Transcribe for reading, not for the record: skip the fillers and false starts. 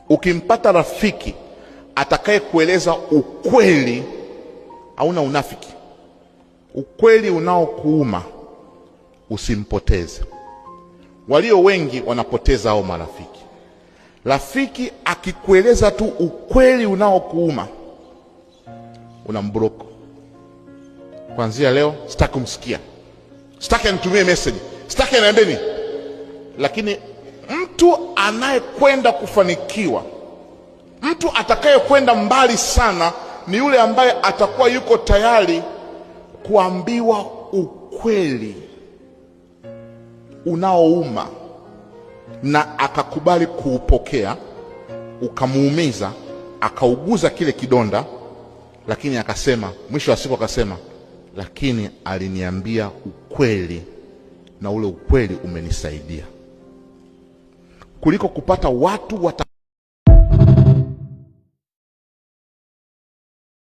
Ukimpata rafiki atakaye kueleza ukweli, hauna unafiki, ukweli unaokuuma, usimpoteze. Walio wengi wanapoteza hao marafiki. Rafiki akikueleza tu ukweli unaokuuma, unamblock. Kuanzia leo sitaki kumsikia, sitaki anitumie message, sitaki aniambie. Lakini mtu anayekwenda kufanikiwa, mtu atakayekwenda mbali sana, ni yule ambaye atakuwa yuko tayari kuambiwa ukweli unaouma na akakubali kuupokea, ukamuumiza, akauguza kile kidonda, lakini akasema, mwisho wa siku akasema, lakini aliniambia ukweli na ule ukweli umenisaidia. Kuliko kupata watu